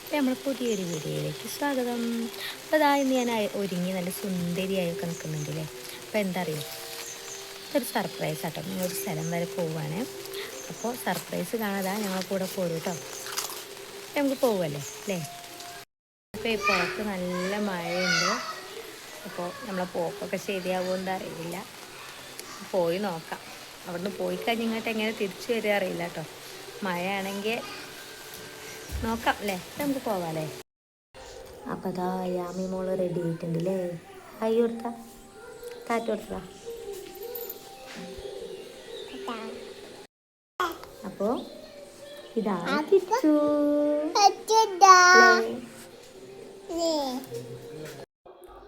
അപ്പോൾ നമ്മൾ പുതിയൊരു വീഡിയോയിലേക്ക് സ്വാഗതം. അപ്പോൾ അതായത് ഞാൻ ഒരുങ്ങി നല്ല സുന്ദരിയായൊക്കെ നിൽക്കുന്നുണ്ട് അല്ലേ. അപ്പോൾ എന്താ അറിയോ, ഇതൊരു സർപ്രൈസ് ആട്ടോ. ഞങ്ങളൊരു സ്ഥലം വരെ പോവുകയാണ്. അപ്പോൾ സർപ്രൈസ് കാണാതാ ഞങ്ങളെ കൂടെ പോരും കേട്ടോ. നമുക്ക് പോവുമല്ലേ അല്ലേ. അപ്പോൾ ഈ പുറത്ത് നല്ല മഴയുണ്ട്. അപ്പോൾ നമ്മളെ പോക്കൊക്കെ ശരിയാവുമെന്ന് അറിയില്ല. പോയി നോക്കാം. അവിടുന്ന് പോയി കഴിഞ്ഞ് ഇങ്ങോട്ട് എങ്ങനെ തിരിച്ചു വരിക അറിയില്ല കേട്ടോ. മഴയാണെങ്കിൽ നോക്കാം അല്ലേ. നമുക്ക് പോവാം അല്ലേ. അപ്പോൾ അതാ യാമി മോള് റെഡി ആയിട്ടുണ്ട് അല്ലേ. ഹൈ കൊടുത്താ, കാറ്റ് കൊടുത്താ. അപ്പോൾ ഇതാണ് കിച്ചു.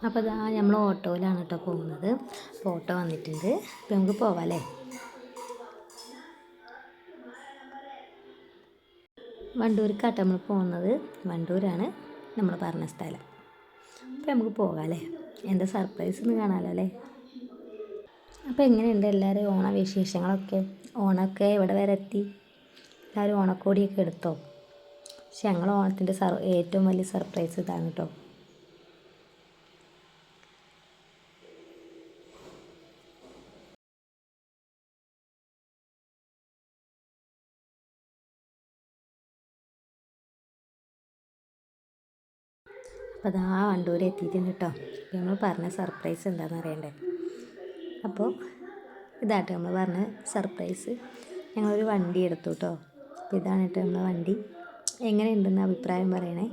അപ്പോൾ ഇതാ നമ്മൾ ഓട്ടോയിലാണ് കേട്ടോ പോകുന്നത്. അപ്പോൾ ഓട്ടോ വന്നിട്ടുണ്ട്. അപ്പോൾ നമുക്ക് പോവാം അല്ലേ. വണ്ടൂർക്കാട്ടോ നമ്മൾ പോകുന്നത്. വണ്ടൂരാണ് നമ്മൾ പറഞ്ഞ സ്ഥലം. അപ്പോൾ നമുക്ക് പോകാം അല്ലേ. എന്താ സർപ്രൈസ് ഒന്ന് കാണാമല്ലോ അല്ലേ. അപ്പോൾ എങ്ങനെയുണ്ട് എല്ലാവരും ഓണവിശേഷങ്ങളൊക്കെ? ഓണമൊക്കെ ഇവിടെ വരെ എത്തി. എല്ലാവരും ഓണക്കോടിയൊക്കെ എടുത്തോ? പക്ഷെ ഞങ്ങൾ ഓണത്തിൻ്റെ ഏറ്റവും വലിയ സർപ്രൈസ് ഇതാണ് കേട്ടോ. അപ്പോൾ അതാ വണ്ടൂർ എത്തിയിട്ടുണ്ട് കേട്ടോ. അപ്പോൾ നമ്മൾ പറഞ്ഞ സർപ്രൈസ് എന്താണെന്ന് അറിയണ്ടേ. അപ്പോൾ ഇതാട്ടോ നമ്മൾ പറഞ്ഞ സർപ്രൈസ്. ഞങ്ങളൊരു വണ്ടി എടുത്തു കേട്ടോ. അപ്പോൾ ഇതാണ് കേട്ടോ നമ്മളെ വണ്ടി. എങ്ങനെയുണ്ടെന്ന് അഭിപ്രായം പറയണേ.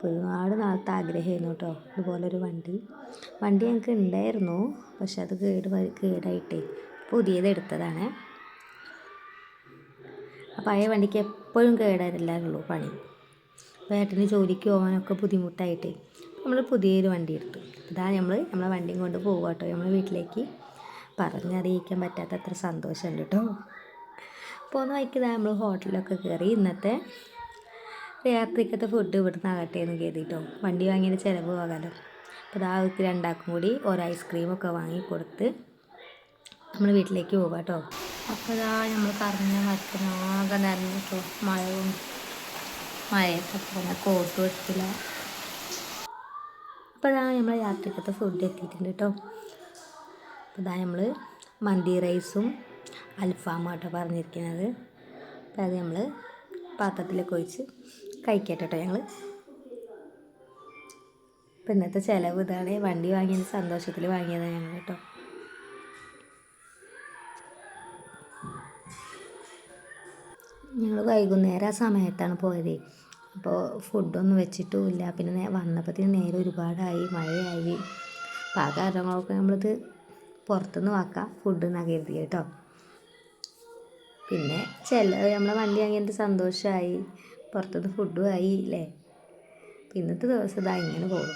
ഒരുപാട് നാളത്തെ ആഗ്രഹമായിരുന്നു കേട്ടോ ഇതുപോലൊരു വണ്ടി. ഞങ്ങൾക്ക് ഉണ്ടായിരുന്നു, പക്ഷെ അത് കേടായിട്ടേ പുതിയത് എടുത്തതാണ്. പഴയ വണ്ടിക്ക് എപ്പോഴും കേടാറില്ലാറുള്ളൂ പണി. ഏട്ടന് ജോലിക്ക് പോകാനൊക്കെ ബുദ്ധിമുട്ടായിട്ട് നമ്മൾ പുതിയൊരു വണ്ടി എടുത്തു. ഇതാ നമ്മളെ വണ്ടിയും കൊണ്ട് പോകുക കേട്ടോ നമ്മളെ വീട്ടിലേക്ക്. പറഞ്ഞറിയിക്കാൻ പറ്റാത്തത്ര സന്തോഷമുണ്ട് കേട്ടോ. പോകുന്ന വഴിക്ക് ഇതാ നമ്മൾ ഹോട്ടലിലൊക്കെ കയറി. ഇന്നത്തെ രാത്രിക്കത്തെ ഫുഡ് ഇവിടുന്ന് ആകട്ടെ എന്ന് കരുതിയിട്ടോ. വണ്ടി വാങ്ങിയത് ചിലവ് പോകാമല്ലോ. അപ്പോൾ ഇതാ അവർക്ക് രണ്ടാൾക്കും കൂടി ഓരോ ഐസ്ക്രീമൊക്കെ വാങ്ങി കൊടുത്ത് നമ്മൾ വീട്ടിലേക്ക് പോകാം കേട്ടോ. അപ്പോൾ ഇതാ നമ്മൾ പറഞ്ഞ മരത്തിനാകെ നനഞ്ഞു കേട്ടോ. മഴയൊക്കെ പോകുന്ന കോട്ടും എടുത്തില്ല. അപ്പോൾ ഇതാ നമ്മൾ രാത്രിക്കത്തെ ഫുഡ് എത്തിയിട്ടുണ്ട് കേട്ടോ. അപ്പോൾ ഇതാ നമ്മൾ മന്തി റൈസും അൽഫാമും കേട്ടോ പറഞ്ഞിരിക്കുന്നത്. അപ്പോൾ അത് നമ്മൾ പാത്രത്തിലേക്ക് ഒഴിച്ച് കഴിക്കട്ടെ കേട്ടോ ഞങ്ങൾ. അപ്പോൾ ഇന്നത്തെ ചിലവ് ഇതാണ്. വണ്ടി വാങ്ങിയത് സന്തോഷത്തിൽ വാങ്ങിയതാണ് ഞങ്ങൾ കേട്ടോ. ഞങ്ങൾ വൈകുന്നേരം ആ സമയത്താണ് പോയത്. അപ്പോൾ ഫുഡൊന്നും വെച്ചിട്ടുമില്ല. പിന്നെ വന്നപ്പോഴത്തേന് നേരെ ഒരുപാടായി, മഴയായി. അപ്പോൾ ആ കാരണങ്ങളൊക്കെ നമ്മളിത് പുറത്തുനിന്ന് വാക്കാം ഫുഡ് എന്നാണ് കരുതി കേട്ടോ. പിന്നെ നമ്മളെ വണ്ടി വാങ്ങിയിട്ട് സന്തോഷമായി, പുറത്തുനിന്ന് ഫുഡും ആയി അല്ലേ. ഇന്നത്തെ ദിവസം ഇതാ ഇങ്ങനെ പോകും.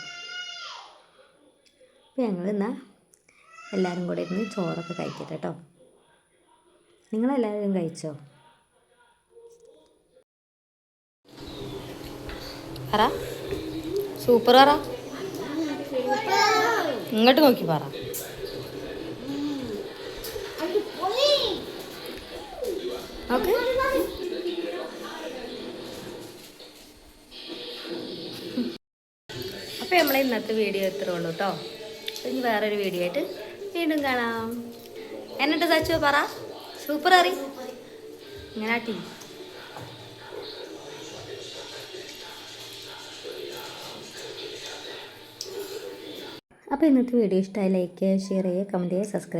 അപ്പോൾ ഞങ്ങൾ എന്നാൽ എല്ലാവരും കൂടെ ഇരുന്ന് ചോറൊക്കെ കഴിക്കട്ടെ കേട്ടോ. നിങ്ങളെല്ലാവരും കഴിച്ചോ? പറ സൂപ്പർ പറ, ഇങ്ങോട്ട് നോക്കി പറ. ഓക്കെ. അപ്പോൾ നമ്മളെ ഇന്നത്തെ വീഡിയോ ഇത്രേ ഉള്ളൂ കേട്ടോ. ഇനി വേറൊരു വീഡിയോ ആയിട്ട് വീണ്ടും കാണാം. എന്നിട്ട് സച്ചു പറ സൂപ്പർ അറി ഇങ്ങനെ ആട്ടി. അപ്പോൾ ഇന്നത്തെ വീഡിയോ ഇഷ്ടമായി ലൈക്ക് ചെയ്യുക, ഷെയർ ചെയ്യുക, കമൻറ്റ് ചെയ്യുക, സബ്സ്ക്രൈബ്